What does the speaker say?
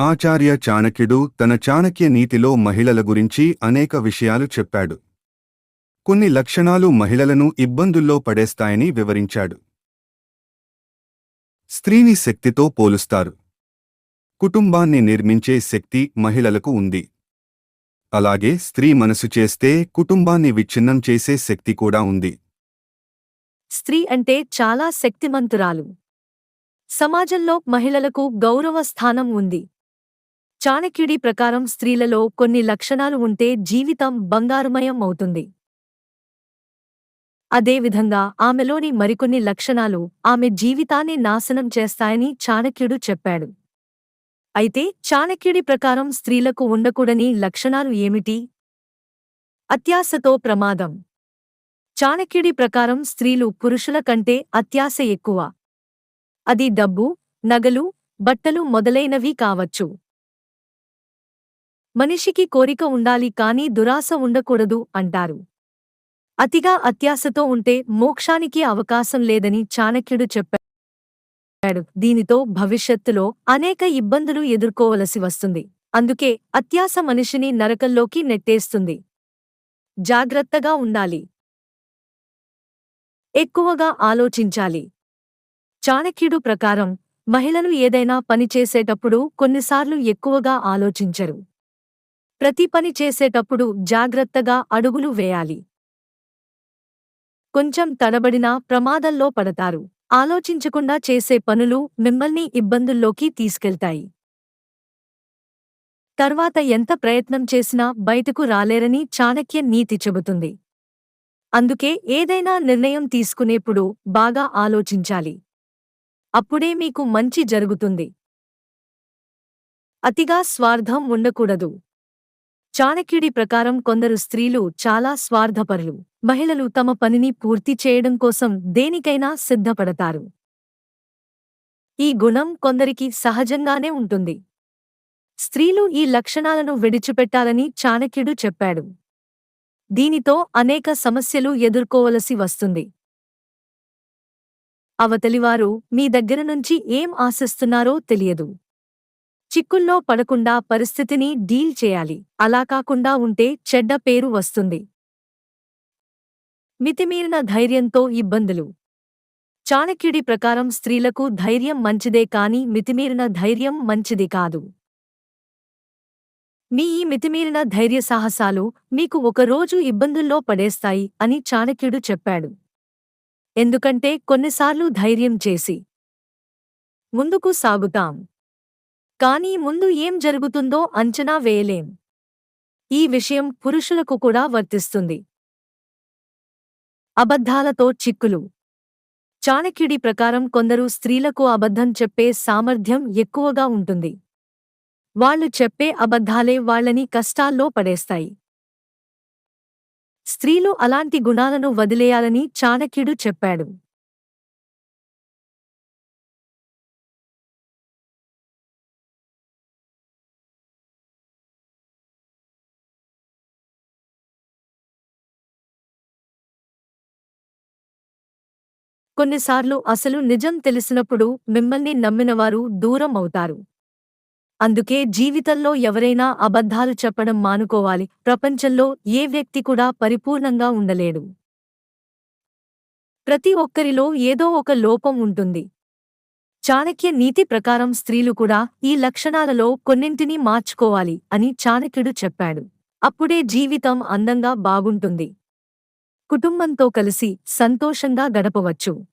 ఆచార్య చాణక్యుడు తన చాణక్య నీతిలో మహిళల గురించి అనేక విషయాలు చెప్పాడు. కొన్ని లక్షణాలు మహిళలను ఇబ్బందుల్లో పడేస్తాయని వివరించాడు. స్త్రీని శక్తితో పోలుస్తారు. కుటుంబాన్ని నిర్మించే శక్తి మహిళలకు ఉంది. అలాగే స్త్రీ మనసు చేస్తే కుటుంబాన్ని విచ్ఛిన్నం చేసే శక్తి కూడా ఉంది. స్త్రీ అంటే చాలా శక్తిమంతురాలు. సమాజంలో మహిళలకు గౌరవ స్థానం ఉంది. చాణక్యుడి ప్రకారం స్త్రీలలో కొన్ని లక్షణాలు ఉంటే జీవితం బంగారుమయం అవుతుంది. అదేవిధంగా ఆమెలోని మరికొన్ని లక్షణాలు ఆమె జీవితాన్ని నాశనం చేస్తాయని చాణక్యుడు చెప్పాడు. అయితే చాణక్యుడి ప్రకారం స్త్రీలకు ఉండకూడని లక్షణాలు ఏమిటి? అత్యాశతో ప్రమాదం. చాణక్యుడి ప్రకారం స్త్రీలు పురుషుల కంటే అత్యాశ ఎక్కువ. అది డబ్బు, నగలు, బట్టలు మొదలైనవి కావచ్చు. మనిషికి కోరిక ఉండాలి కానీ దురాశ ఉండకూడదు అంటారు. అతిగా అత్యాశతో ఉంటే మోక్షానికి అవకాశం లేదని చాణక్యుడు చెప్పాడు. దీనితో భవిష్యత్తులో అనేక ఇబ్బందులు ఎదుర్కోవలసి వస్తుంది. అందుకే అత్యాశ మనిషిని నరకంలోకి నెట్టేస్తుంది. జాగ్రత్తగా ఉండాలి. ఎక్కువగా ఆలోచించాలి. చాణక్యుడు ప్రకారం మహిళలు ఏదైనా పని చేసేటప్పుడు కొన్నిసార్లు ఎక్కువగా ఆలోచించరు. ప్రతి పని చేసేటప్పుడు జాగ్రత్తగా అడుగులు వేయాలి. కొంచెం తడబడినా ప్రమాదంలో పడతారు. ఆలోచించకుండా చేసే పనులు మిమ్మల్ని ఇబ్బందుల్లోకి తీసుకెళ్తాయి. తర్వాత ఎంత ప్రయత్నం చేసినా బయటకు రాలేరని చాణక్య నీతి చెబుతుంది. అందుకే ఏదైనా నిర్ణయం తీసుకునేప్పుడు బాగా ఆలోచించాలి. అప్పుడే మీకు మంచి జరుగుతుంది. అతిగా స్వార్థం ఉండకూడదు. చాణక్యుడి ప్రకారం కొందరు స్త్రీలు చాలా స్వార్థపరులు. మహిళలు తమ పనిని పూర్తి చేయడం కోసం దేనికైనా సిద్ధపడతారు. ఈ గుణం కొందరికి సహజంగానే ఉంటుంది. స్త్రీలు ఈ లక్షణాలను విడిచిపెట్టాలని చాణక్యుడు చెప్పాడు. దీనితో అనేక సమస్యలు ఎదుర్కోవలసి వస్తుంది. అవతలివారు మీ దగ్గర నుంచి ఏం ఆశిస్తున్నారో తెలియదు. చిక్కుల్లో పడకుండా పరిస్థితిని డీల్ చేయాలి. అలా కాకుండా ఉంటే చెడ్డ పేరు వస్తుంది. మితిమీరిన ధైర్యంతో ఇబ్బందులు. చాణక్యుడి ప్రకారం స్త్రీలకు ధైర్యం మంచిదే కానీ మితిమీరిన ధైర్యం మంచిది కాదు. మీ ఈ మితిమీరిన ధైర్య సాహసాలు మీకు ఒకరోజు ఇబ్బందుల్లో పడేస్తాయి అని చాణక్యుడు చెప్పాడు. ఎందుకంటే కొన్నిసార్లు ధైర్యం చేసి ముందుకు సాగుతాం. కానీ ముందు ఏం జరుగుతుందో అంచనా వేయలేం. ఈ విషయం పురుషులకు కూడా వర్తిస్తుంది. అబద్ధాలతో చిక్కులు. చాణక్యుడి ప్రకారం కొందరు స్త్రీలకు అబద్ధం చెప్పే సామర్థ్యం ఎక్కువగా ఉంటుంది. వాళ్ళు చెప్పే అబద్ధాలే వాళ్ళని కష్టాల్లో పడేస్తాయి. స్త్రీలు అలాంటి గుణాలను వదిలేయాలని చాణక్యుడు చెప్పాడు. కొన్నిసార్లు అసలు నిజం తెలిసినప్పుడు మిమ్మల్ని నమ్మినవారు దూరం అవుతారు. అందుకే జీవితంలో ఎవరైనా అబద్ధాలు చెప్పడం మానుకోవాలి. ప్రపంచంలో ఏ వ్యక్తి కూడా పరిపూర్ణంగా ఉండలేడు. ప్రతి ఒక్కరిలో ఏదో ఒక లోపం ఉంటుంది. చాణక్య నీతి ప్రకారం స్త్రీలు కూడా ఈ లక్షణాలలో కొన్నింటిని మార్చుకోవాలి అని చాణక్యుడు చెప్పాడు. అప్పుడే జీవితం అందంగా బాగుంటుంది. కుటుంబంతో కలిసి సంతోషంగా గడపవచ్చు.